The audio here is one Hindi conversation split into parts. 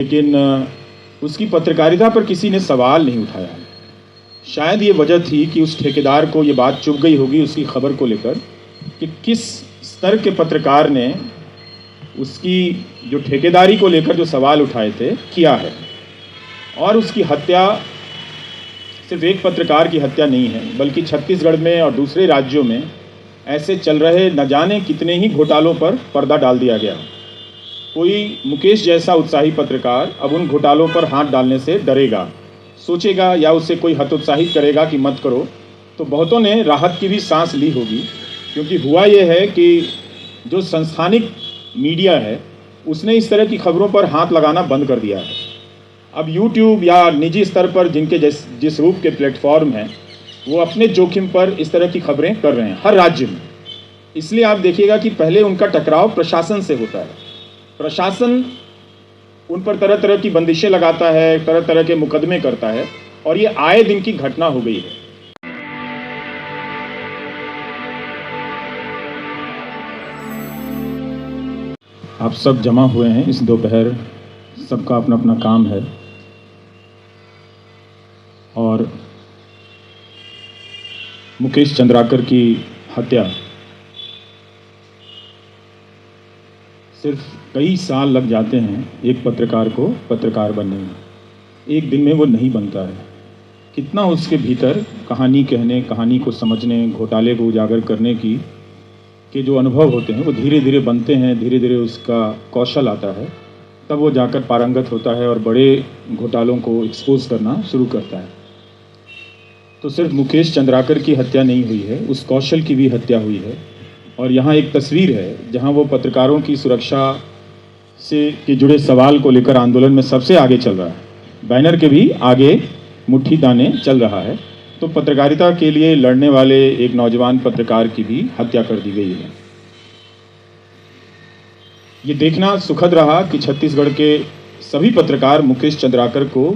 लेकिन उसकी पत्रकारिता पर किसी ने सवाल नहीं उठाया। शायद ये वजह थी कि उस ठेकेदार को ये बात चुभ गई होगी उसकी खबर को लेकर कि किस स्तर के पत्रकार ने उसकी जो ठेकेदारी को लेकर जो सवाल उठाए थे किया है। और उसकी हत्या सिर्फ एक पत्रकार की हत्या नहीं है, बल्कि छत्तीसगढ़ में और दूसरे राज्यों में ऐसे चल रहे न जाने कितने ही घोटालों पर पर्दा डाल दिया गया। कोई मुकेश जैसा उत्साही पत्रकार अब उन घोटालों पर हाथ डालने से डरेगा, सोचेगा या उसे कोई हतोत्साहित करेगा कि मत करो, तो बहुतों ने राहत की भी सांस ली होगी। क्योंकि हुआ ये है कि जो संस्थानिक मीडिया है उसने इस तरह की खबरों पर हाथ लगाना बंद कर दिया है। अब यूट्यूब या निजी स्तर पर जिनके जिस रूप के प्लेटफॉर्म हैं वो अपने जोखिम पर इस तरह की खबरें कर रहे हैं हर राज्य में। इसलिए आप देखिएगा कि पहले उनका टकराव प्रशासन से होता है। प्रशासन उन पर तरह तरह की बंदिशें लगाता है, तरह तरह के मुकदमे करता है, और ये आए दिन की घटना हो गई है। आप सब जमा हुए हैं इस दोपहर, सबका अपना अपना काम है, और मुकेश चंद्राकर की हत्या सिर्फ कई साल लग जाते हैं एक पत्रकार को पत्रकार बनने में। एक दिन में वो नहीं बनता है। कितना उसके भीतर कहानी कहने, कहानी को समझने, घोटाले को उजागर करने के जो अनुभव होते हैं वो धीरे धीरे बनते हैं, धीरे धीरे उसका कौशल आता है, तब वो जाकर पारंगत होता है और बड़े घोटालों को एक्सपोज करना शुरू करता है। तो सिर्फ मुकेश चंद्राकर की हत्या नहीं हुई है, उस कौशल की भी हत्या हुई है। और यहाँ एक तस्वीर है जहाँ वो पत्रकारों की सुरक्षा से जुड़े सवाल को लेकर आंदोलन में सबसे आगे चल रहा है। बैनर के भी आगे मुट्ठी ताने चल रहा है। तो पत्रकारिता के लिए लड़ने वाले एक नौजवान पत्रकार की भी हत्या कर दी गई है। ये देखना सुखद रहा कि छत्तीसगढ़ के सभी पत्रकार मुकेश चंद्राकर को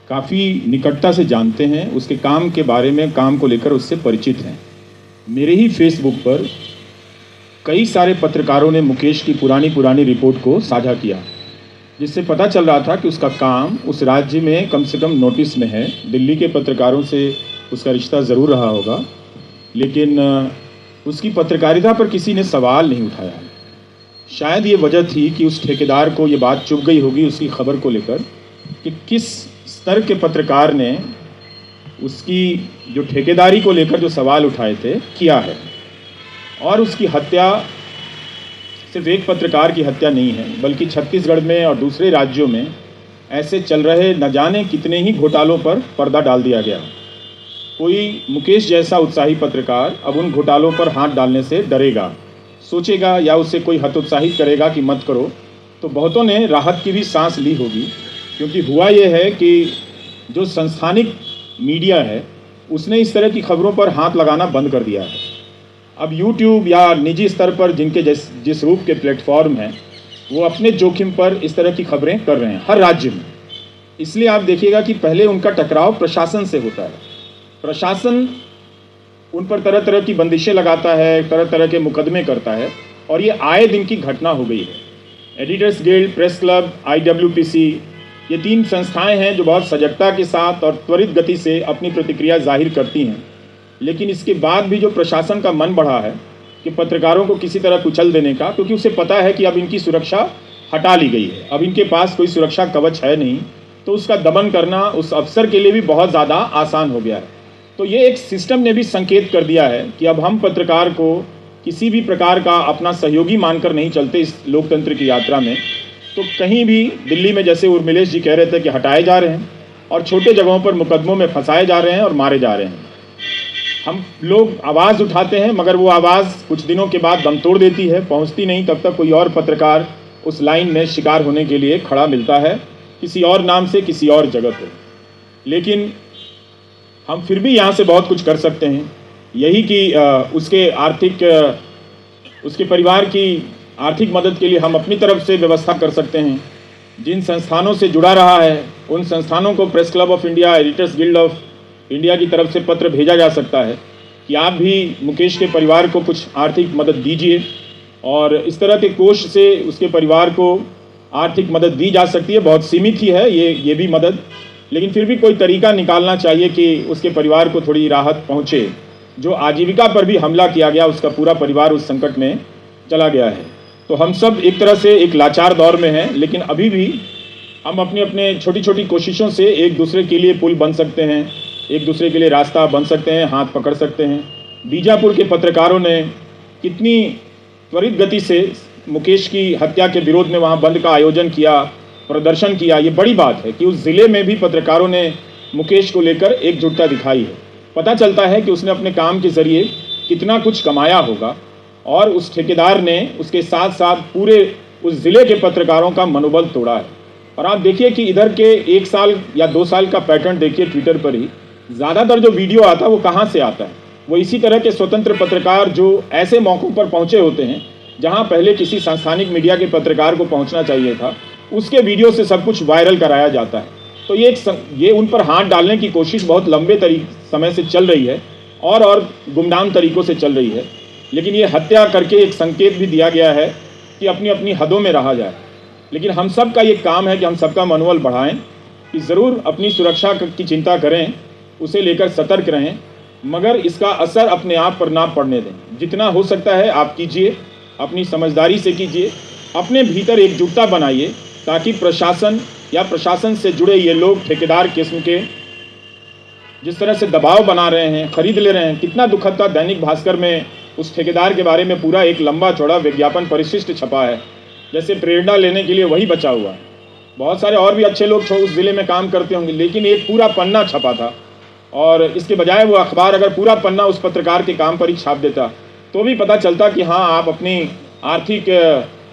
काफ़ी निकटता से जानते हैं, उसके काम के बारे में, काम को लेकर उससे परिचित हैं। मेरे ही फेसबुक पर कई सारे पत्रकारों ने मुकेश की पुरानी रिपोर्ट को साझा किया, जिससे पता चल रहा था कि उसका काम उस राज्य में कम से कम नोटिस में है। दिल्ली के पत्रकारों से उसका रिश्ता ज़रूर रहा होगा, लेकिन उसकी पत्रकारिता पर किसी ने सवाल नहीं उठाया। शायद ये वजह थी कि उस ठेकेदार को ये बात चुभ गई होगी उसकी खबर को लेकर कि किस स्तर के पत्रकार ने उसकी जो ठेकेदारी को लेकर जो सवाल उठाए थे किया है। और उसकी हत्या सिर्फ एक पत्रकार की हत्या नहीं है, बल्कि छत्तीसगढ़ में और दूसरे राज्यों में ऐसे चल रहे न जाने कितने ही घोटालों पर पर्दा डाल दिया गया। कोई मुकेश जैसा उत्साही पत्रकार अब उन घोटालों पर हाथ डालने से डरेगा, सोचेगा या उसे कोई हतोत्साहित करेगा कि मत करो, तो बहुतों ने राहत की भी सांस ली होगी। क्योंकि हुआ ये है कि जो संस्थानिक मीडिया है उसने इस तरह की खबरों पर हाथ लगाना बंद कर दिया है। अब यूट्यूब या निजी स्तर पर जिनके जिस रूप के प्लेटफॉर्म हैं वो अपने जोखिम पर इस तरह की खबरें कर रहे हैं हर राज्य में। इसलिए आप देखिएगा कि पहले उनका टकराव प्रशासन से होता है। प्रशासन उन पर तरह तरह की बंदिशें लगाता है, तरह तरह के मुकदमे करता है, और ये आए दिन की घटना हो गई है। Editors guild, press club, IWPC, ये 3 संस्थाएं हैं जो बहुत सजगता के साथ और त्वरित गति से अपनी प्रतिक्रिया जाहिर करती हैं। लेकिन इसके बाद भी जो प्रशासन का मन बढ़ा है कि पत्रकारों को किसी तरह कुचल देने का, क्योंकि उसे पता है कि अब इनकी सुरक्षा हटा ली गई है, अब इनके पास कोई सुरक्षा कवच है नहीं, तो उसका दमन करना उस अफसर के लिए भी बहुत ज़्यादा आसान हो गया है। तो ये एक सिस्टम ने भी संकेत कर दिया है कि अब हम पत्रकार को किसी भी प्रकार का अपना सहयोगी मानकर नहीं चलते इस लोकतंत्र की यात्रा में। तो कहीं भी दिल्ली में जैसे उर्मिलेश जी कह रहे थे कि हटाए जा रहे हैं, और छोटे जगहों पर मुकदमों में फंसाए जा रहे हैं और मारे जा रहे हैं। हम लोग आवाज़ उठाते हैं, मगर वो आवाज़ कुछ दिनों के बाद दम तोड़ देती है, पहुंचती नहीं। तब तक कोई और पत्रकार उस लाइन में शिकार होने के लिए खड़ा मिलता है, किसी और नाम से, किसी और जगह पर। लेकिन हम फिर भी यहाँ से बहुत कुछ कर सकते हैं, यही कि उसके परिवार की आर्थिक मदद के लिए हम अपनी तरफ से व्यवस्था कर सकते हैं। जिन संस्थानों से जुड़ा रहा है उन संस्थानों को press club of India, editors guild of India की तरफ से पत्र भेजा जा सकता है कि आप भी मुकेश के परिवार को कुछ आर्थिक मदद दीजिए, और इस तरह के कोष से उसके परिवार को आर्थिक मदद दी जा सकती है, बहुत सीमित ही है ये भी मदद, लेकिन फिर भी कोई तरीका निकालना चाहिए कि उसके परिवार को थोड़ी राहत पहुँचे। जो आजीविका पर भी हमला किया गया, उसका पूरा परिवार उस संकट में चला गया है। तो हम सब एक तरह से एक लाचार दौर में हैं, लेकिन अभी भी हम अपने अपने छोटी छोटी कोशिशों से एक दूसरे के लिए पुल बन सकते हैं, एक दूसरे के लिए रास्ता बन सकते हैं, हाथ पकड़ सकते हैं। बीजापुर के पत्रकारों ने कितनी त्वरित गति से मुकेश की हत्या के विरोध में वहाँ बंद का आयोजन किया, प्रदर्शन किया। ये बड़ी बात है कि उस ज़िले में भी पत्रकारों ने मुकेश को लेकर एकजुटता दिखाई है। पता चलता है कि उसने अपने काम के ज़रिए कितना कुछ कमाया होगा, और उस ठेकेदार ने उसके साथ साथ पूरे उस ज़िले के पत्रकारों का मनोबल तोड़ा है। और आप देखिए कि इधर के 1 साल या 2 साल का पैटर्न देखिए, ट्विटर पर ही ज़्यादातर जो वीडियो आता है वो कहाँ से आता है, वो इसी तरह के स्वतंत्र पत्रकार जो ऐसे मौक़ों पर पहुँचे होते हैं जहाँ पहले किसी संस्थानिक मीडिया के पत्रकार को पहुँचना चाहिए था, उसके वीडियो से सब कुछ वायरल कराया जाता है। तो ये उन पर हाथ डालने की कोशिश बहुत लंबे समय से चल रही है और गुमनाम तरीक़ों से चल रही है। लेकिन ये हत्या करके एक संकेत भी दिया गया है कि अपनी अपनी हदों में रहा जाए। लेकिन हम सब का ये काम है कि हम सबका मनोबल बढ़ाएं, कि ज़रूर अपनी सुरक्षा की चिंता करें, उसे लेकर सतर्क रहें, मगर इसका असर अपने आप पर ना पड़ने दें। जितना हो सकता है आप कीजिए, अपनी समझदारी से कीजिए, अपने भीतर एकजुटता बनाइए, ताकि प्रशासन या प्रशासन से जुड़े ये लोग ठेकेदार किस्म के जिस तरह से दबाव बना रहे हैं, खरीद ले रहे हैं। कितना दुखद था, दैनिक भास्कर में उस ठेकेदार के बारे में पूरा एक लंबा चौड़ा विज्ञापन परिशिष्ट छपा है, जैसे प्रेरणा लेने के लिए वही बचा हुआ है। बहुत सारे और भी अच्छे लोग उस ज़िले में काम करते होंगे, लेकिन एक पूरा पन्ना छपा था, और इसके बजाय वो अखबार अगर पूरा पन्ना उस पत्रकार के काम पर ही छाप देता तो भी पता चलता कि हाँ, आप अपनी आर्थिक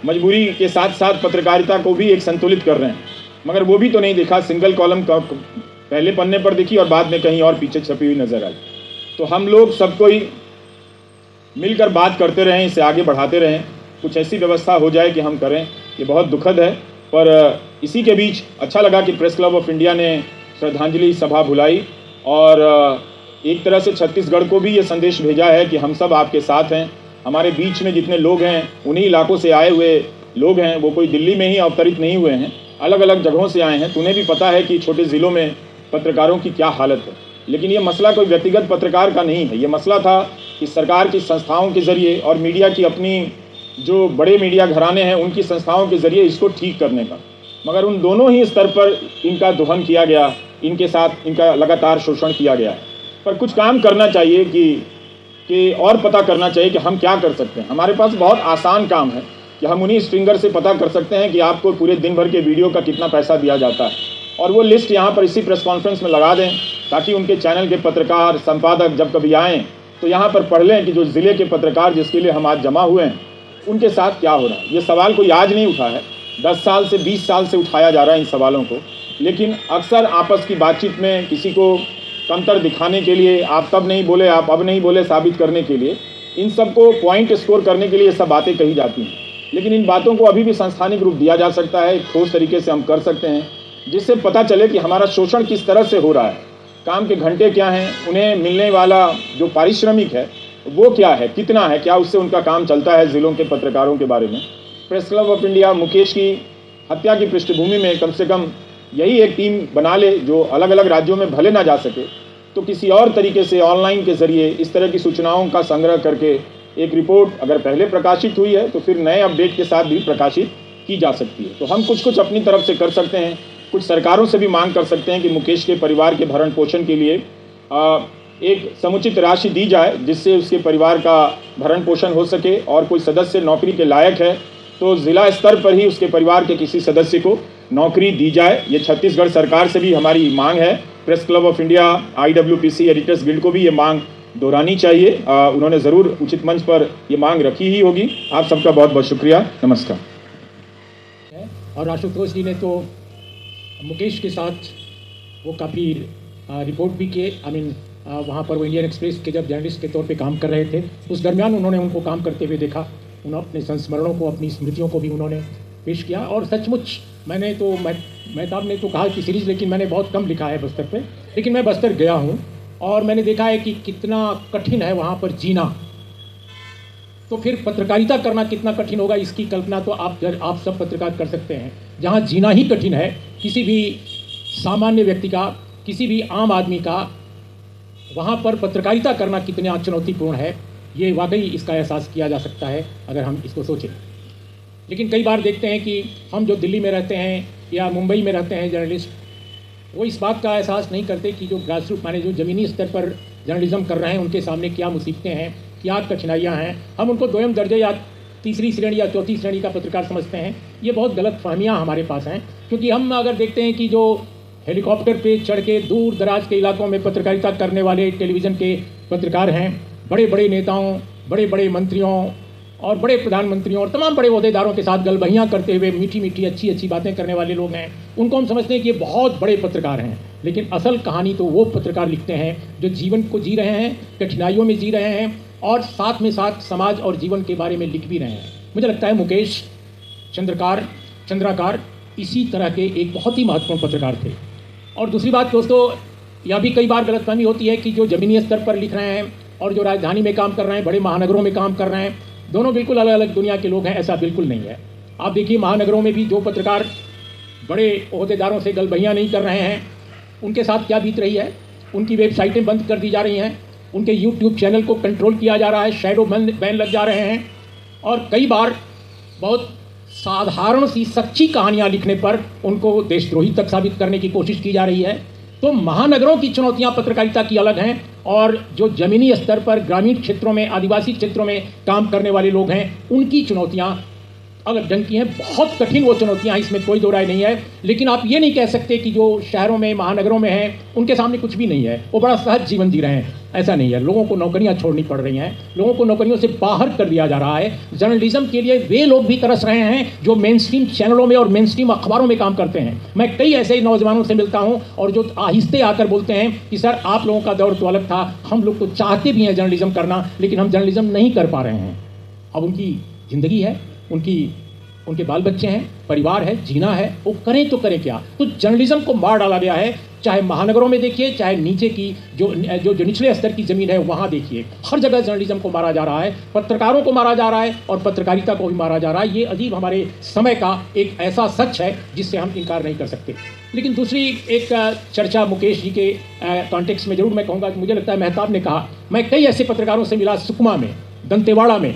मजबूरी के साथ साथ पत्रकारिता को भी एक संतुलित कर रहे हैं। मगर वो भी तो नहीं देखा, सिंगल कॉलम का पहले पन्ने पर दिखी और बाद में कहीं और पीछे छपी हुई नज़र आई। तो हम लोग सबको ही मिलकर बात करते रहें, इसे आगे बढ़ाते रहें, कुछ ऐसी व्यवस्था हो जाए कि हम करें। ये बहुत दुखद है, पर इसी के बीच अच्छा लगा कि प्रेस क्लब ऑफ इंडिया ने श्रद्धांजलि सभा बुलाई और एक तरह से छत्तीसगढ़ को भी ये संदेश भेजा है कि हम सब आपके साथ हैं। हमारे बीच में जितने लोग हैं उन्हीं इलाकों से आए हुए लोग हैं, वो कोई दिल्ली में ही अवतरित नहीं हुए हैं, अलग अलग जगहों से आए हैं। तुम्हें भी पता है कि छोटे ज़िलों में पत्रकारों की क्या हालत है। लेकिन ये मसला कोई व्यक्तिगत पत्रकार का नहीं है, ये मसला था कि सरकार की संस्थाओं के ज़रिए और मीडिया की अपनी जो बड़े मीडिया घराने हैं उनकी संस्थाओं के ज़रिए इसको ठीक करने का। मगर उन दोनों ही स्तर पर इनका दोहन किया गया, इनके साथ इनका लगातार शोषण किया गया है। पर कुछ काम करना चाहिए कि और पता करना चाहिए कि हम क्या कर सकते हैं। हमारे पास बहुत आसान काम है कि हम उन्हीं स्ट्रिंगर से पता कर सकते हैं कि आपको पूरे दिन भर के वीडियो का कितना पैसा दिया जाता है, और वो लिस्ट यहाँ पर इसी प्रेस कॉन्फ्रेंस में लगा दें, ताकि उनके चैनल के पत्रकार संपादक जब कभी आएँ तो यहाँ पर पढ़ लें कि जो ज़िले के पत्रकार जिसके लिए हम आज जमा हुए हैं उनके साथ क्या हो रहा है। ये सवाल कोई आज नहीं उठा है, 10 साल से 20 साल से उठाया जा रहा है इन सवालों को। लेकिन अक्सर आपस की बातचीत में किसी को कमतर दिखाने के लिए, आप तब नहीं बोले, आप अब नहीं बोले साबित करने के लिए, इन सब को पॉइंट स्कोर करने के लिए ये सब बातें कही जाती हैं। लेकिन इन बातों को अभी भी संस्थानिक रूप दिया जा सकता है, एक ठोस तरीके से हम कर सकते हैं, जिससे पता चले कि हमारा शोषण किस तरह से हो रहा है, काम के घंटे क्या हैं, उन्हें मिलने वाला जो पारिश्रमिक है वो क्या है, कितना है, क्या उससे उनका काम चलता है। ज़िलों के पत्रकारों के बारे में press club of India Mukesh की हत्या की पृष्ठभूमि में कम से कम यही एक टीम बना ले, जो अलग अलग राज्यों में भले ना जा सके तो किसी और तरीके से ऑनलाइन के ज़रिए इस तरह की सूचनाओं का संग्रह करके एक रिपोर्ट अगर पहले प्रकाशित हुई है तो फिर नए अपडेट के साथ भी प्रकाशित की जा सकती है। तो हम कुछ अपनी तरफ से कर सकते हैं, कुछ सरकारों से भी मांग कर सकते हैं कि मुकेश के परिवार के भरण पोषण के लिए एक समुचित राशि दी जाए, जिससे उसके परिवार का भरण पोषण हो सके। और कोई सदस्य नौकरी के लायक है तो ज़िला स्तर पर ही उसके परिवार के किसी सदस्य को नौकरी दी जाए। ये छत्तीसगढ़ सरकार से भी हमारी मांग है। Press club of India, IWPC editors guild को भी ये मांग दोहरानी चाहिए। उन्होंने ज़रूर उचित मंच पर ये मांग रखी ही होगी। आप सबका बहुत बहुत शुक्रिया, नमस्कार। और आशुतोष जी ने तो मुकेश के साथ वो काफ़ी रिपोर्ट भी किए। वहाँ पर वो इंडियन एक्सप्रेस के जब जर्नलिस्ट के तौर पे काम कर रहे थे, उस दरमियान उन्होंने उनको काम करते हुए देखा। उन्होंने अपने संस्मरणों को, अपनी स्मृतियों को भी उन्होंने पेश किया। और सचमुच मैंने तो मेहताब ने तो कहा कि सीरीज़, लेकिन मैंने बहुत कम लिखा है बस्तर पे। लेकिन मैं बस्तर गया हूँ और मैंने देखा है कि कितना कठिन है वहाँ पर जीना। तो फिर पत्रकारिता करना कितना कठिन होगा इसकी कल्पना तो आप सब पत्रकार कर सकते हैं। जहाँ जीना ही कठिन है किसी भी सामान्य व्यक्ति का, किसी भी आम आदमी का, वहाँ पर पत्रकारिता करना कितना चुनौतीपूर्ण है, ये वाकई इसका एहसास किया जा सकता है अगर हम इसको सोचें। लेकिन कई बार देखते हैं कि हम जो दिल्ली में रहते हैं या मुंबई में रहते हैं जर्नलिस्ट, वो इस बात का एहसास नहीं करते कि जो ग्रास रूट माने जो ज़मीनी स्तर पर जर्नलिज्म कर रहे हैं उनके सामने क्या मुसीबतें हैं, क्या कठिनाइयाँ हैं। हम उनको दोयम दर्जे या तीसरी श्रेणी या चौथी श्रेणी का पत्रकार समझते हैं। ये बहुत गलत फहमियाँ हमारे पास हैं, क्योंकि हम अगर देखते हैं कि जो हेलीकॉप्टर पे चढ़ के दूर दराज के इलाकों में पत्रकारिता करने वाले टेलीविज़न के पत्रकार हैं, बड़े बड़े नेताओं, बड़े बड़े मंत्रियों और बड़े प्रधानमंत्रियों और तमाम बड़े ओहदेदारों के साथ गलबहियाँ करते हुए मीठी मीठी अच्छी अच्छी बातें करने वाले लोग हैं, उनको हम समझते हैं कि ये बहुत बड़े पत्रकार हैं। लेकिन असल कहानी तो वो पत्रकार लिखते हैं जो जीवन को जी रहे हैं, कठिनाइयों में जी रहे हैं और साथ में साथ समाज और जीवन के बारे में लिख भी रहे हैं। मुझे लगता है मुकेश चंद्राकर इसी तरह के एक बहुत ही महत्वपूर्ण पत्रकार थे। और दूसरी बात दोस्तों, यह भी कई बार गलतफहमी होती है कि जो ज़मीनी स्तर पर लिख रहे हैं और जो राजधानी में काम कर रहे हैं, बड़े महानगरों में काम कर रहे हैं, दोनों बिल्कुल अलग अलग दुनिया के लोग हैं। ऐसा बिल्कुल नहीं है। आप देखिए महानगरों में भी जो पत्रकार बड़े ओहदेदारों से गलबहियाँ नहीं कर रहे हैं, उनके साथ क्या बीत रही है। उनकी वेबसाइटें बंद कर दी जा रही हैं, उनके यूट्यूब चैनल को कंट्रोल किया जा रहा है, शैडो बैन लग जा रहे हैं और कई बार बहुत साधारण सी सच्ची कहानियाँ लिखने पर उनको देशद्रोही तक साबित करने की कोशिश की जा रही है। तो महानगरों की चुनौतियाँ पत्रकारिता की अलग हैं और जो ज़मीनी स्तर पर ग्रामीण क्षेत्रों में, आदिवासी क्षेत्रों में काम करने वाले लोग हैं, उनकी चुनौतियाँ अलग ढंग की हैं। बहुत कठिन वो चुनौतियाँ हैं, इसमें कोई दो राय नहीं है। लेकिन आप ये नहीं कह सकते कि जो शहरों में, महानगरों में हैं, उनके सामने कुछ भी नहीं है, वो बड़ा सहज जीवन जी रहे हैं। ऐसा नहीं है। लोगों को नौकरियां छोड़नी पड़ रही हैं, लोगों को नौकरियों से बाहर कर दिया जा रहा है। जर्नलिज्म के लिए वे लोग भी तरस रहे हैं जो मेन स्ट्रीम चैनलों में और मेन स्ट्रीम अखबारों में काम करते हैं। मैं कई ऐसे नौजवानों से मिलता हूं और जो आहिस्ते आकर बोलते हैं कि सर आप लोगों का दौर तो अलग था, हम लोग तो चाहते भी हैं जर्नलिज्म करना, लेकिन हम जर्नलिज्म नहीं कर पा रहे हैं। अब उनकी ज़िंदगी है, उनके बाल बच्चे हैं, परिवार है, जीना है, वो करें तो करें क्या। तो जर्नलिज्म को मार डाला गया है, चाहे महानगरों में देखिए, चाहे नीचे की जो निचले स्तर की ज़मीन है वहाँ देखिए, हर जगह जर्नलिज्म को मारा जा रहा है, पत्रकारों को मारा जा रहा है और पत्रकारिता को भी मारा जा रहा है। ये अजीब हमारे समय का एक ऐसा सच है जिससे हम इनकार नहीं कर सकते। लेकिन दूसरी एक चर्चा मुकेश जी के कॉन्टेक्स्ट में ज़रूर मैं कहूँगा कि मुझे लगता है मेहताब ने कहा, मैं कई ऐसे पत्रकारों से मिला सुकमा में, दंतेवाड़ा में,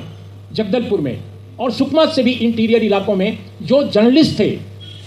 जगदलपुर में और सुकमा से भी इंटीरियर इलाकों में, जो जर्नलिस्ट थे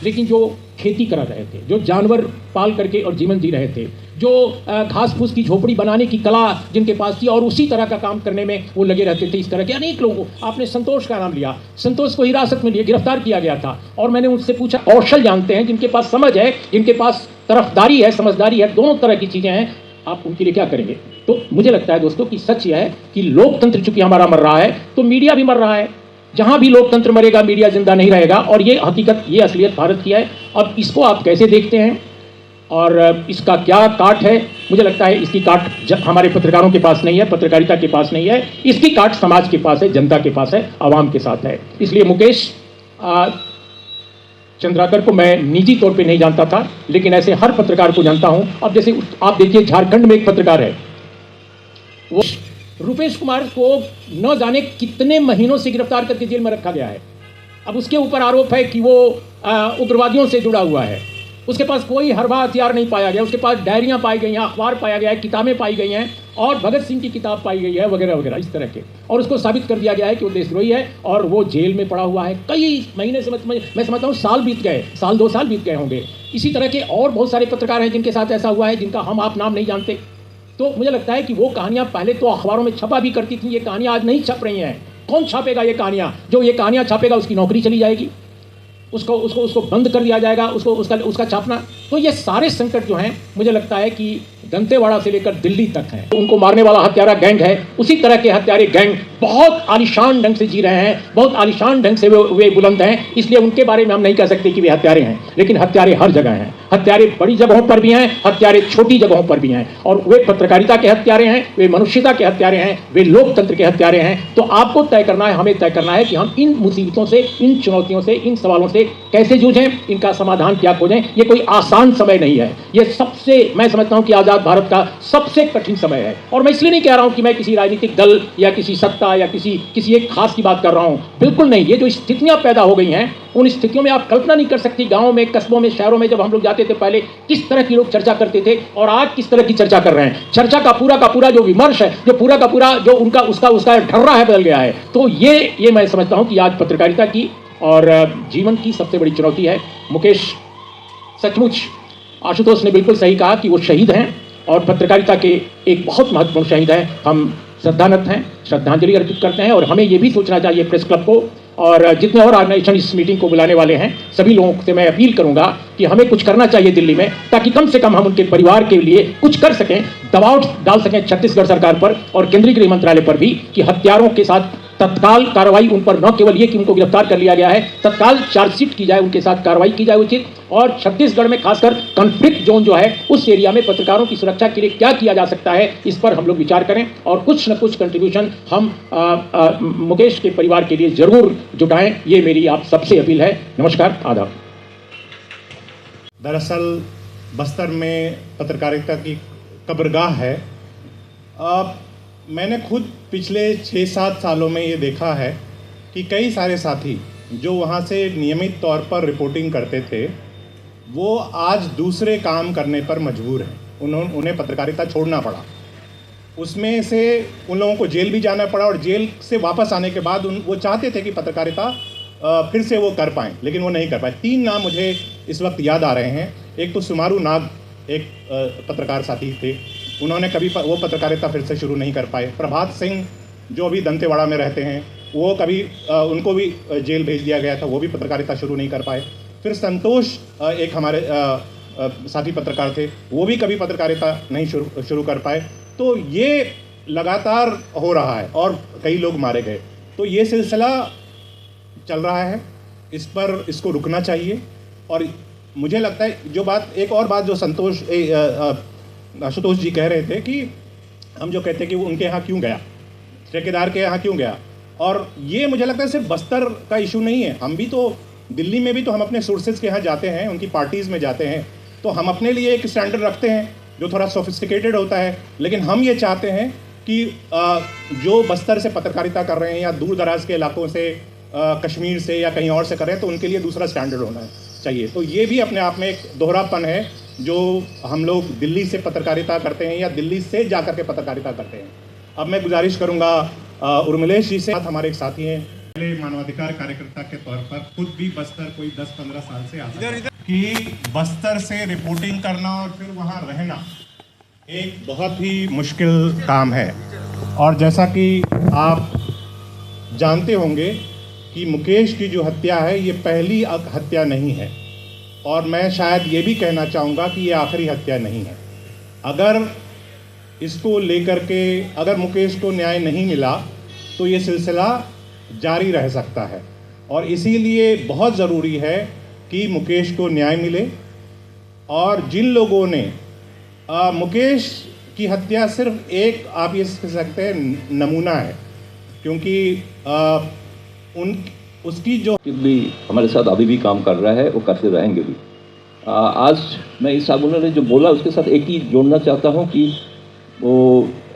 लेकिन जो खेती करा रहे थे, जो जानवर पाल करके और जीवन जी रहे थे, जो घास फूस की झोपड़ी बनाने की कला जिनके पास थी और उसी तरह का काम करने में वो लगे रहते थे। इस तरह के अनेक लोगों, आपने संतोष का नाम लिया, संतोष को हिरासत में लिए, गिरफ्तार किया गया था और मैंने उनसे पूछा, कौशल जानते हैं, जिनके पास समझ है, जिनके पास तरफदारी है, समझदारी है, दोनों तरह की चीज़ें हैं, आप उनके लिए क्या करेंगे। तो मुझे लगता है दोस्तों कि सच यह है कि लोकतंत्र चूंकि हमारा मर रहा है तो मीडिया भी मर रहा है। जहां भी लोकतंत्र मरेगा मीडिया जिंदा नहीं रहेगा और ये हकीकत, ये असलियत भारत की है। अब इसको आप कैसे देखते हैं और इसका क्या काट है, मुझे लगता है इसकी काट हमारे पत्रकारों के पास नहीं है, पत्रकारिता के पास नहीं है, इसकी काट समाज के पास है, जनता के पास है, आवाम के साथ है। इसलिए मुकेश चंद्राकर को मैं निजी तौर पे नहीं जानता था, लेकिन ऐसे हर पत्रकार को जानता हूं। अब जैसे आप देखिए झारखंड में एक पत्रकार है, वो रुपेश कुमार को न जाने कितने महीनों से गिरफ्तार करके जेल में रखा गया है। अब उसके ऊपर आरोप है कि वो उग्रवादियों से जुड़ा हुआ है। उसके पास कोई हरबा हथियार नहीं पाया गया, उसके पास डायरियां पाई गई हैं, अखबार पाया गया है, किताबें पाई गई हैं और भगत सिंह की किताब पाई गई है वगैरह वगैरह इस तरह के, और उसको साबित कर दिया गया है कि वो देशद्रोही है और वो जेल में पड़ा हुआ है। कई महीने से मैं समझता हूँ साल बीत गए, साल 2 साल बीत गए होंगे। इसी तरह के और बहुत सारे पत्रकार हैं जिनके साथ ऐसा हुआ है, जिनका हम आप नाम नहीं जानते। तो मुझे लगता है कि वो कहानियाँ पहले तो अखबारों में छपा भी करती थी, ये कहानियाँ आज नहीं छप रही हैं। कौन छापेगा ये कहानियाँ? जो ये कहानियाँ छापेगा उसकी नौकरी चली जाएगी, उसको बंद कर दिया जाएगा, उसका छापना। तो ये सारे संकट जो हैं मुझे लगता है कि दंतेवाड़ा से लेकर दिल्ली तक हैं। उनको मारने वाला हत्यारा गैंग है, उसी तरह के हत्यारे गैंग बहुत आलिशान ढंग से जी रहे हैं, बहुत आलिशान ढंग से वे बुलंद हैं। इसलिए उनके बारे में हम नहीं कह सकते कि वे हत्यारे हैं, लेकिन हत्यारे हर जगह हैं। हत्यारे बड़ी जगहों पर भी हैं, हत्यारे छोटी जगहों पर भी हैं, और वे पत्रकारिता के हत्यारे हैं, वे मनुष्यता के हत्यारे हैं, वे लोकतंत्र के हत्यारे हैं। तो आपको तय करना है, हमें तय करना है कि हम इन मुसीबतों से, इन चुनौतियों से, इन सवालों से कैसे जूझें, इनका समाधान क्या खोजें। ये कोई आसान समय नहीं है, ये सबसे, मैं समझता हूं कि आजाद भारत का सबसे कठिन समय है। और मैं इसलिए नहीं कह रहा हूं कि मैं किसी राजनीतिक दल या किसी सत्ता या किसी एक खास की बात कर रहा हूं, बिल्कुल नहीं। ये जो स्थितियां पैदा हो गई हैं, उन स्थितियों में आप कल्पना नहीं कर सकती, गांवों में, कस्बों में, शहरों में जब हम लोग जाते थे पहले, किस तरह की लोग चर्चा करते थे और आज किस तरह की चर्चा कर रहे हैं। चर्चा का पूरा जो विमर्श है, जो पूरा का पूरा जो उनका उसका ढर्रा है, बदल गया है। तो ये मैं समझता हूं कि आज पत्रकारिता की और जीवन की सबसे बड़ी चुनौती है। मुकेश, सचमुच आशुतोष ने बिल्कुल सही कहा कि वो शहीद हैं और पत्रकारिता के एक बहुत महत्वपूर्ण शहीद हैं। हम श्रद्धानत हैं, श्रद्धांजलि अर्पित करते हैं, और हमें ये भी सोचना चाहिए प्रेस क्लब को और जितने और ऑर्गेनाइजेशन इस मीटिंग को बुलाने वाले हैं, सभी लोगों से मैं अपील करूंगा कि हमें कुछ करना चाहिए दिल्ली में, ताकि कम से कम हम उनके परिवार के लिए कुछ कर सकें, दबाव डाल सकें छत्तीसगढ़ सरकार पर और केंद्रीय गृह मंत्रालय पर भी कि हत्यारों के साथ तत्काल कार्रवाई उन पर, न केवल ये कि उनको गिरफ्तार कर लिया गया है, तत्काल चार्जशीट की जाए, उनके साथ कार्रवाई की जाए उचित। और छत्तीसगढ़ में खासकर कॉन्फ्लिक्ट जोन जो है, उस एरिया में पत्रकारों की सुरक्षा के लिए क्या किया जा सकता है, इस पर हम लोग विचार करें और कुछ न कुछ कंट्रीब्यूशन हम मुकेश के परिवार के लिए जरूर जुटाएं। ये मेरी आप सबसे अपील है। नमस्कार, आदाब। दरअसल बस्तर में पत्रकारिता की कब्रगाह है। मैंने खुद पिछले 6-7 सालों में ये देखा है कि कई सारे साथी जो वहाँ से नियमित तौर पर रिपोर्टिंग करते थे, वो आज दूसरे काम करने पर मजबूर हैं। उन्हें पत्रकारिता छोड़ना पड़ा। उसमें से उन लोगों को जेल भी जाना पड़ा और जेल से वापस आने के बाद वो चाहते थे कि पत्रकारिता फिर से वो कर पाएँ, लेकिन वो नहीं कर पाए। 3 नाम मुझे इस वक्त याद आ रहे हैं। एक तो सुमारू नाग, एक पत्रकार साथी थे, उन्होंने कभी वो पत्रकारिता फिर से शुरू नहीं कर पाए। प्रभात सिंह जो अभी दंतेवाड़ा में रहते हैं, वो कभी उनको भी जेल भेज दिया गया था, वो भी पत्रकारिता शुरू नहीं कर पाए। फिर संतोष एक हमारे साथी पत्रकार थे, वो भी कभी पत्रकारिता नहीं शुरू कर पाए। तो ये लगातार हो रहा है और कई लोग मारे गए। तो ये सिलसिला चल रहा है, इसको रुकना चाहिए। और मुझे लगता है एक और बात जो आशुतोष जी कह रहे थे कि हम जो कहते हैं कि वो उनके यहाँ क्यों गया, ठेकेदार के यहाँ क्यों गया, और ये मुझे लगता है सिर्फ बस्तर का इशू नहीं है। हम भी तो दिल्ली में भी तो हम अपने सोर्सेज के यहाँ जाते हैं, उनकी पार्टीज़ में जाते हैं, तो हम अपने लिए एक स्टैंडर्ड रखते हैं जो थोड़ा सोफिस्टिकेटेड होता है। लेकिन हम ये चाहते हैं कि जो बस्तर से पत्रकारिता कर रहे हैं या दूर दराज के इलाकों से, कश्मीर से या कहीं और से कर रहे हैं, तो उनके लिए दूसरा स्टैंडर्ड होना चाहिए। तो ये भी अपने आप में एक दोहरापन है जो हम लोग दिल्ली से पत्रकारिता करते हैं या दिल्ली से जाकर के पत्रकारिता करते हैं। अब मैं गुजारिश करूंगा उर्मिलेश जी से, हमारे एक साथी हैं, पहले मानवाधिकार कार्यकर्ता के तौर पर खुद भी बस्तर कोई 10-15 साल से आता है कि बस्तर से रिपोर्टिंग करना और फिर वहाँ रहना एक बहुत ही मुश्किल काम है। और जैसा कि आप जानते होंगे कि मुकेश की जो हत्या है, ये पहली हत्या नहीं है, और मैं शायद ये भी कहना चाहूँगा कि ये आखिरी हत्या नहीं है। अगर इसको लेकर के अगर मुकेश को न्याय नहीं मिला तो ये सिलसिला जारी रह सकता है, और इसीलिए बहुत ज़रूरी है कि मुकेश को न्याय मिले। और जिन लोगों ने मुकेश की हत्या सिर्फ एक, आप ये कह सकते हैं, नमूना है, क्योंकि उसकी जो भी हमारे साथ अभी भी काम कर रहा है, वो करते रहेंगे भी। आज मैं इस उन्होंने जो बोला उसके साथ एक ही जोड़ना चाहता हूँ कि वो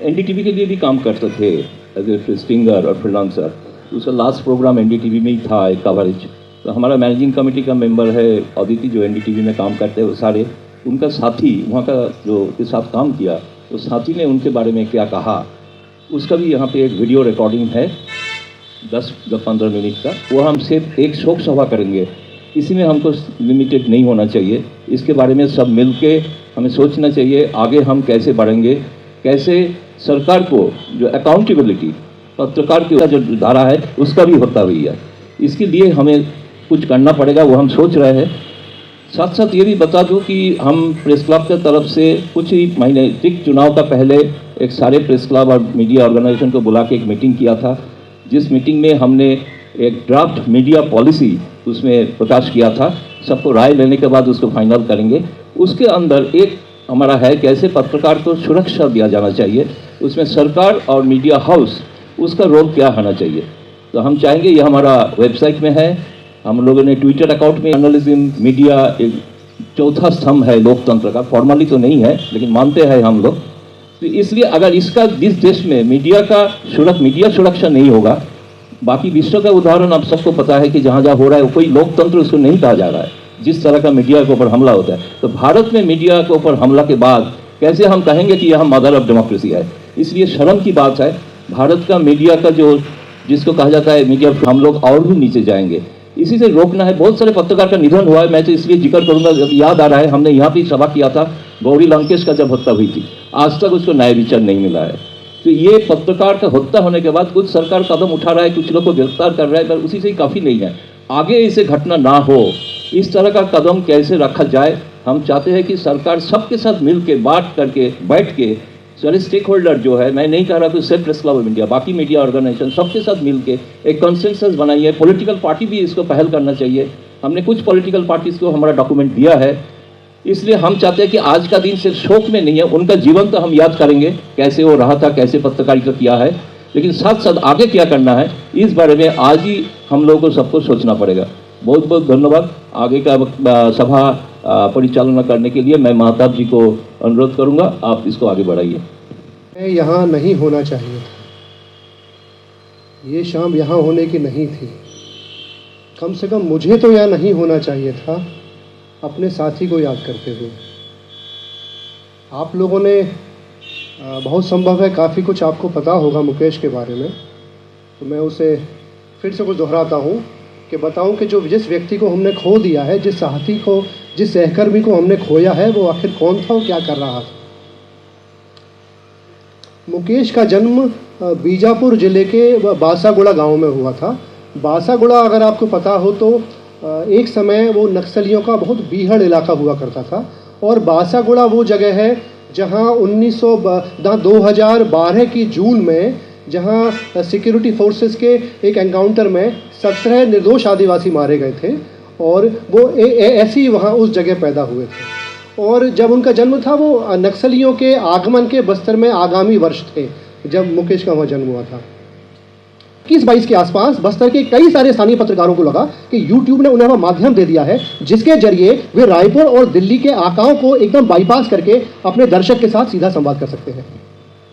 एनडीटीवी के लिए भी काम करते थे एज ए स्टिंगर और फ्रीलांसर। उसका लास्ट प्रोग्राम एनडीटीवी में ही था, एक कवरेज। तो हमारा मैनेजिंग कमेटी का मेंबर है अदिति, जो एनडीटीवी में काम करते हैं, वो सारे उनका साथी वहाँ का जो के साथ काम किया, उस साथी ने उनके बारे में क्या कहा, उसका भी यहाँ पे एक वीडियो रिकॉर्डिंग है 10-15 मिनट का। वो हम सिर्फ एक शोक सभा करेंगे, इसी में हमको लिमिटेड नहीं होना चाहिए। इसके बारे में सब मिल के हमें सोचना चाहिए आगे हम कैसे बढ़ेंगे, कैसे सरकार को जो अकाउंटेबिलिटी पत्रकार की जो धारा है उसका भी होता हुई है, इसके लिए हमें कुछ करना पड़ेगा, वो हम सोच रहे हैं। साथ साथ ये भी बता दूं कि हम प्रेस क्लब की तरफ से कुछ ही महीने ठीक चुनाव का पहले एक सारे प्रेस क्लब और मीडिया ऑर्गेनाइजेशन को बुला के एक मीटिंग किया था, जिस मीटिंग में हमने एक ड्राफ्ट मीडिया पॉलिसी उसमें प्रकाश किया था, सबको राय लेने के बाद उसको फाइनल करेंगे। उसके अंदर एक हमारा है कैसे पत्रकार को सुरक्षा दिया जाना चाहिए, उसमें सरकार और मीडिया हाउस उसका रोल क्या होना चाहिए। तो हम चाहेंगे, ये हमारा वेबसाइट में है, हम लोगों ने ट्विटर अकाउंट में, जर्नलिज्म मीडिया एक चौथा स्तंभ है लोकतंत्र का, फॉर्मली तो नहीं है लेकिन मानते हैं हम लोग। तो इसलिए अगर इसका इस देश में मीडिया सुरक्षा नहीं होगा, बाकी विश्व का उदाहरण आप सबको पता है कि जहाँ जहाँ हो रहा है कोई लोकतंत्र उसको नहीं कहा जा रहा है, जिस तरह का मीडिया के ऊपर हमला होता है। तो भारत में मीडिया के ऊपर हमला के बाद कैसे हम कहेंगे कि यह मदर ऑफ डेमोक्रेसी है। इसलिए शर्म की बात है, भारत का मीडिया का जो जिसको कहा जाता है मीडिया, हम लोग और भी नीचे जाएंगे। इसी से रोकना है। बहुत सारे पत्रकार का निधन हुआ है, मैं तो इसलिए जिक्र करूंगा, जब याद आ रहा है हमने यहाँ भी सभा किया था, गौरी लंकेश का जब हत्या हुई थी, आज तक उसको न्याय विचार नहीं मिला है। तो ये पत्रकार का हत्या होने के बाद कुछ सरकार कदम उठा रहा है, कुछ लोग को गिरफ्तार कर रहा है, पर उसी से ही काफ़ी नहीं है। आगे ऐसे घटना ना हो, इस तरह का कदम कैसे रखा जाए। हम चाहते हैं कि सरकार सबके साथ मिल के बैठ के सारे स्टेक होल्डर जो है, मैं नहीं कह रहा कि सिर्फ प्रेस क्लब ऑफ इंडिया, बाकी मीडिया ऑर्गेनाइजेशन सबके साथ मिल के एक कंसेंसस बनाइए। पॉलिटिकल पार्टी भी इसको पहल करना चाहिए। हमने कुछ पॉलिटिकल पार्टीज को हमारा डॉक्यूमेंट दिया है। इसलिए हम चाहते हैं कि आज का दिन सिर्फ शोक में नहीं है, उनका जीवन तो हम याद करेंगे, कैसे वो रहा था, कैसे पत्रकारिता किया है, लेकिन साथ साथ आगे क्या करना है इस बारे में आज ही हम लोगों को सबको सोचना पड़ेगा। बहुत बहुत धन्यवाद। आगे का सभा परिचालना करने के लिए मैं महताब जी को अनुरोध करूंगा, आप इसको आगे बढ़ाइए। यहाँ नहीं होना चाहिए था, ये शाम यहाँ होने की नहीं थी। कम से कम मुझे तो यहाँ नहीं होना चाहिए था, अपने साथी को याद करते हुए। आप लोगों ने बहुत संभव है काफ़ी कुछ आपको पता होगा मुकेश के बारे में, तो मैं उसे फिर से कुछ दोहराता हूँ कि बताऊँ कि जिस व्यक्ति को हमने खो दिया है, जिस साथी को, जिस सहकर्मी को हमने खोया है, वो आखिर कौन था और क्या कर रहा था। मुकेश का जन्म बीजापुर ज़िले के बासागुड़ा गांव में हुआ था। बासागुड़ा अगर आपको पता हो तो एक समय वो नक्सलियों का बहुत बीहड़ इलाका हुआ करता था, और बासागुड़ा वो जगह है जहां 2012 की जून में जहां सिक्योरिटी फोर्सेस के एक एनकाउंटर में 17 निर्दोष आदिवासी मारे गए थे, और वो ऐसे ही वहाँ उस जगह पैदा हुए थे। और जब उनका जन्म था वो नक्सलियों के आगमन के बस्तर में आगामी वर्ष थे जब मुकेश का वहाँ जन्म हुआ था। 21-22 के आसपास बस्तर के कई सारे स्थानीय पत्रकारों को लगा कि यूट्यूब ने उन्हें वह माध्यम दे दिया है जिसके जरिए वे रायपुर और दिल्ली के आकाओं को एकदम बाईपास करके अपने दर्शक के साथ सीधा संवाद कर सकते हैं।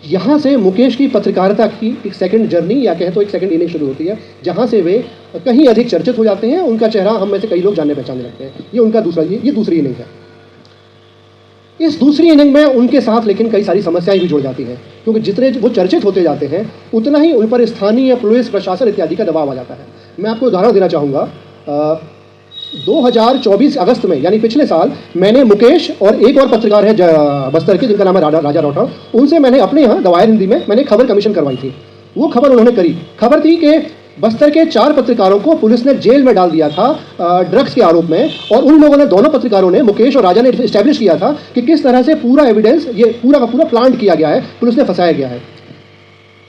यहाँ से मुकेश की पत्रकारिता की एक सेकंड जर्नी, या कहें तो एक सेकंड इनिंग शुरू होती है, जहाँ से वे कहीं अधिक चर्चित हो जाते हैं। उनका चेहरा हम में से कई लोग जानने पहचानने लगते हैं। ये उनका ये दूसरी इनिंग है। इस दूसरी इनिंग में उनके साथ लेकिन कई सारी समस्याएं भी जुड़ जाती हैं, क्योंकि जितने वो चर्चित होते जाते हैं उतना ही उन पर स्थानीय पुलिस प्रशासन इत्यादि का दबाव आ जाता है। मैं आपको उदाहरण देना चाहूँगा। 2024 अगस्त में, यानी पिछले साल, मैंने मुकेश और एक और पत्रकार है बस्तर के जिनका नाम है राजा राठौड़, उनसे मैंने अपने यहाँ दवायर हिंदी में मैंने खबर कमीशन करवाई थी। वो खबर उन्होंने करी। खबर थी कि बस्तर के 4 पत्रकारों को पुलिस ने जेल में डाल दिया था ड्रग्स के आरोप में, और उन लोगों ने, दोनों पत्रकारों ने, मुकेश और राजा ने इस्टेब्लिश किया था कि किस तरह से पूरा एविडेंस, ये पूरा का पूरा प्लांट किया गया है, पुलिस ने फंसाया गया है।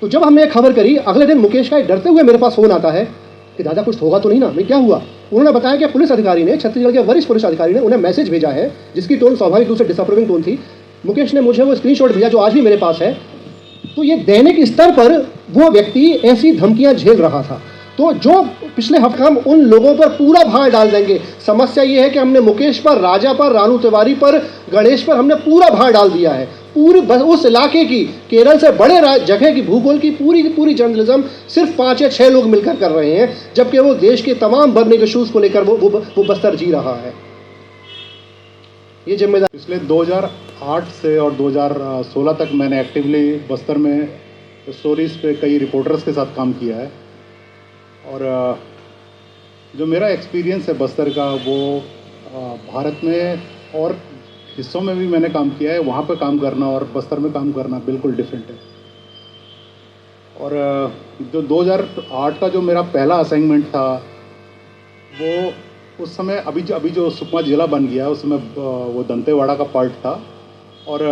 तो जब हमने खबर करी, अगले दिन मुकेश का डरते हुए मेरे पास फ़ोन आता है कि दादा कुछ होगा तो नहीं ना। मैं, क्या हुआ? उन्होंने बताया कि पुलिस अधिकारी ने, छत्तीसगढ़ के वरिष्ठ पुलिस अधिकारी ने उन्हें मैसेज भेजा है जिसकी टोन स्वाभाविक रूप से डिसअप्रूविंग टोन थी। मुकेश ने मुझे वो स्क्रीनशॉट भेजा जो आज भी मेरे पास है। तो ये दैनिक स्तर पर वो व्यक्ति ऐसी धमकियां झेल रहा था। तो जो पिछले हफ्ते हम उन लोगों पर पूरा भार डाल देंगे। समस्या ये है कि हमने मुकेश पर, राजा पर, रानू तिवारी पर, गणेश पर हमने पूरा भार डाल दिया है। पूरी उस इलाके की, केरल से बड़े जगह की, भूगोल की पूरी जर्नलिज्म सिर्फ 5 या 6 लोग मिलकर कर रहे हैं, जबकि वो देश के तमाम बर्निंग इश्यूज को लेकर वो बस्तर जी रहा है। ये जिम्मेदारी पिछले 2008 से और 2016 तक मैंने एक्टिवली बस्तर में स्टोरीज पे कई रिपोर्टर्स के साथ काम किया है, और जो मेरा एक्सपीरियंस है बस्तर का, वो भारत में और हिस्सों में भी मैंने काम किया है। वहाँ पे काम करना और बस्तर में काम करना बिल्कुल डिफरेंट है। और जो 2008 का जो मेरा पहला असाइनमेंट था, वो उस समय अभी जो सुकमा ज़िला बन गया है, उसमें वो दंतेवाड़ा का पार्ट था। और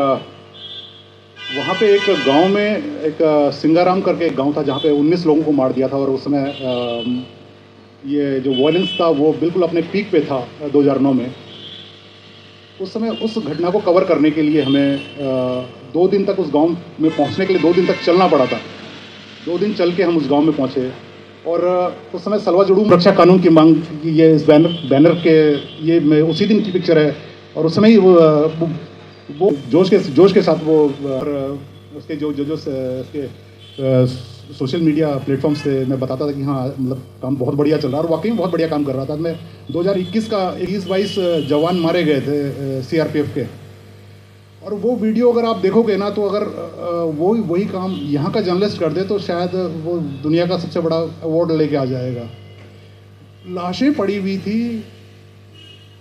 वहाँ पे एक गांव में एक सिंगाराम करके एक गांव था जहाँ पे 19 लोगों को मार दिया था, और उसमें ये जो वायलेंस था वो बिल्कुल अपने पीक पे था 2009 में। उस समय उस घटना को कवर करने के लिए हमें 2 दिन तक उस गांव में पहुंचने के लिए 2 दिन तक चलना पड़ा था। 2 दिन चल के हम उस गांव में पहुंचे और उस समय सलवा जुड़ूम रक्षा कानून की मांग की। ये इस बैनर के ये मैं उसी दिन की पिक्चर है और उस समय ही वो जोश के साथ वो और उसके जो उसके सोशल मीडिया प्लेटफॉर्म्स से मैं बताता था कि हाँ मतलब काम बहुत बढ़िया चल रहा है और वाकई में बहुत बढ़िया काम कर रहा था। मैं 2021 का 21-22 जवान मारे गए थे सीआरपीएफ के, और वो वीडियो अगर आप देखोगे ना तो अगर वही काम यहाँ का जर्नलिस्ट कर दे तो शायद वो दुनिया का सबसे बड़ा अवार्ड लेके आ जाएगा। लाशें पड़ी हुई थी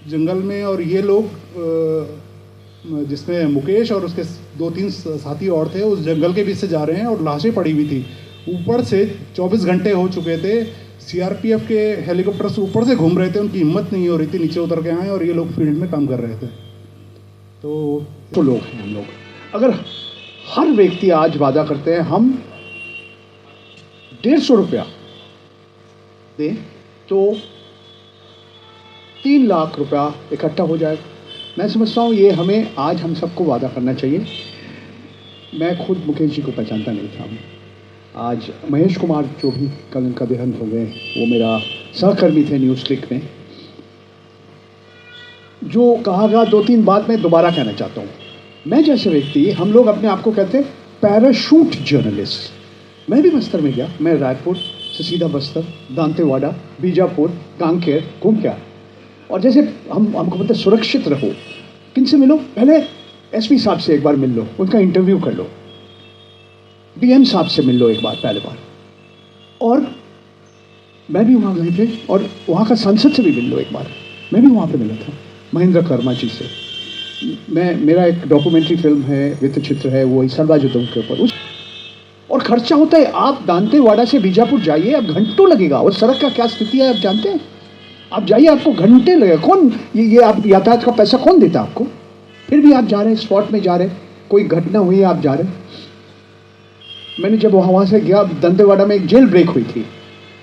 जंगल में और ये लोग जिसमें मुकेश और उसके 2-3 साथी और थे उस जंगल के बीच से जा रहे हैं और लाशें पड़ी हुई थी। ऊपर से 24 घंटे हो चुके थे, सीआरपीएफ के हेलीकॉप्टर से ऊपर से घूम रहे थे, उनकी हिम्मत नहीं हो रही थी नीचे उतर के आए और ये लोग फील्ड में काम कर रहे थे। तो लोग हैं हम लोग। अगर हर व्यक्ति आज वादा करते हैं हम 150 रुपया दें तो 3 लाख रुपया इकट्ठा हो जाएगा। मैं समझता हूँ ये हमें आज हम सबको वादा करना चाहिए। मैं खुद मुकेश जी को पहचानता नहीं था। आज महेश कुमार जो भी कल उनका देहांत हो गए, वो मेरा सहकर्मी थे न्यूज़ क्लिक में। जो कहा गया 2-3 बात मैं दोबारा कहना चाहता हूँ। मैं जैसे व्यक्ति, हम लोग अपने आप को कहते हैं पैराशूट जर्नलिस्ट। मैं भी बस्तर में गया, मैं रायपुर से सीधा बस्तर, दांतेवाड़ा, बीजापुर, कांकेर घूम के आया। और जैसे हमको बोलते सुरक्षित रहो, किनसे मिलो, पहले एसपी साहब से एक बार मिल लो, उनका इंटरव्यू कर लो, डीएम साहब से मिल लो एक बार, पहले बार। और मैं भी वहाँ गए थे और वहाँ का सांसद से भी मिल लो एक बार। मैं भी वहाँ पे मिला था महेंद्र कर्मा जी से। मेरा एक डॉक्यूमेंट्री फिल्म है, वित्त चित्र है, वो सलवा जुड़ूम के ऊपर। और खर्चा होता है। आप दांतेवाड़ा से बीजापुर जाइए, अब घंटों लगेगा। और सड़क का क्या स्थिति है आप जानते हैं। आप जाइए, आपको घंटे लगेगा। कौन ये आप यातायात का पैसा कौन देता आपको? फिर भी आप जा रहे हैं, स्पॉट में जा रहे हैं, कोई घटना हुई है आप जा रहे हैं। मैंने जब वहाँ से गया, दांतेवाड़ा में एक जेल ब्रेक हुई थी।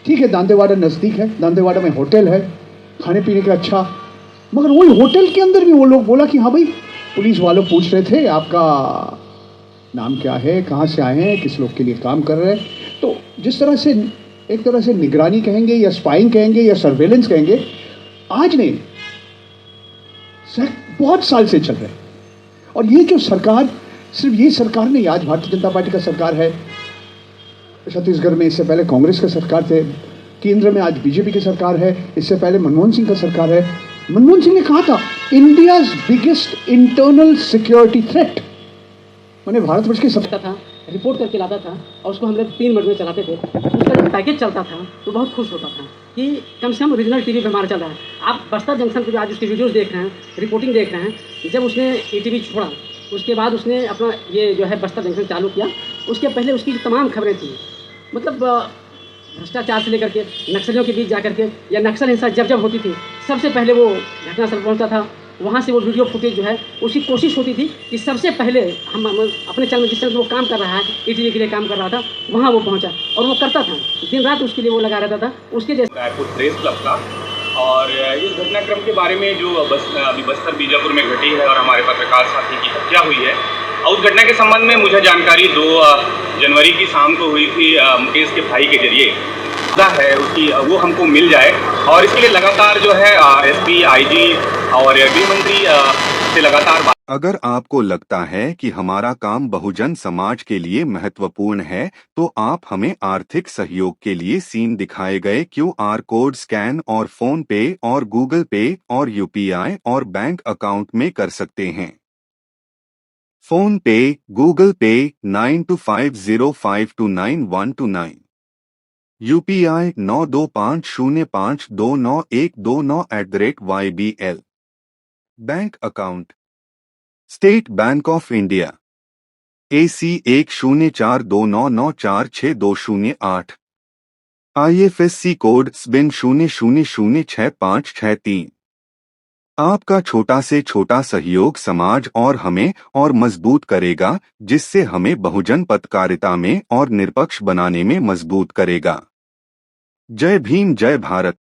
ठीक है, दांतेवाड़ा नज़दीक है, दांतेवाड़ा में होटल है, खाने पीने का अच्छा। मगर वही होटल के अंदर भी वो लोग बोला कि हाँ भाई, पुलिस वालों पूछ रहे थे आपका नाम क्या है, कहाँ से आए हैं, किस लोग के लिए काम कर रहे हैं। तो जिस तरह से एक तरह से निगरानी कहेंगे या स्पाइंग कहेंगे या सर्वेलेंस कहेंगे, आज नहीं, बहुत साल से चल रहे हैं। और ये जो सरकार, सिर्फ ये सरकार नहीं, आज भारतीय जनता पार्टी का सरकार है, छत्तीसगढ़ में इससे पहले कांग्रेस का सरकार थे, केंद्र में आज बीजेपी की सरकार है, इससे पहले मनमोहन सिंह का सरकार है। मनमोहन सिंह ने कहा था India's biggest internal security threat, मैंने भारतवर्ष के सब था, रिपोर्ट करके लाता था और उसको हम लोग 3 मिनट में चलाते थे। उसका जब पैकेज चलता था तो बहुत खुश होता था कि कम से कम रीजनल टीवी पे हमारा चल रहा है। आप बस्तर जंक्शन पर आज उसकी वीडियोस देख रहे हैं, रिपोर्टिंग देख रहे हैं। जब उसने ईटीवी छोड़ा, उसके बाद उसने अपना ये जो है बस्तर जंक्शन चालू किया। उसके पहले उसकी तमाम खबरें थी, मतलब भ्रष्टाचार से लेकर के नक्सलियों के बीच जा करके या नक्सल हिंसा जब होती थी, सबसे पहले वो घटनास्थल पहुँचता था। वहाँ से वो वीडियो फुटेज जो है, उसकी कोशिश होती थी कि सबसे पहले हम अपने चैनल, जिस चैनल वो काम कर रहा है, ईटीवी के लिए काम कर रहा था, वहाँ वो पहुँचा और वो करता था, दिन रात उसके लिए वो लगा रहता था। उसके जैसे रायपुर प्रेस क्लब का, और इस घटनाक्रम के बारे में जो अभी बस्तर बीजापुर में घटी है और हमारे पत्रकार साथी की हत्या हुई है, और उस घटना के संबंध में मुझे जानकारी 2 जनवरी की शाम को हुई थी मुकेश के भाई के जरिए है उसकी, वो हमको मिल जाए। और इसके लिए लगातार जो है एसपी, आईजी और गृह मंत्री से लगातार अगर आपको लगता है कि हमारा काम बहुजन समाज के लिए महत्वपूर्ण है, तो आप हमें आर्थिक सहयोग के लिए सीन दिखाए गए QR कोड स्कैन और फोन पे और गूगल पे और UPI और बैंक अकाउंट में कर सकते हैं। फोन पे, गूगल पे 9250529129, UPI 9250529129@YBL। Bank account state bank of India AC 104299462008, IFSC code SBIN 00066563। आपका छोटा से छोटा सहयोग समाज और हमें और मजबूत करेगा, जिससे हमें बहुजन पत्रकारिता में और निष्पक्ष बनाने में मजबूत करेगा। जय भीम, जय भारत।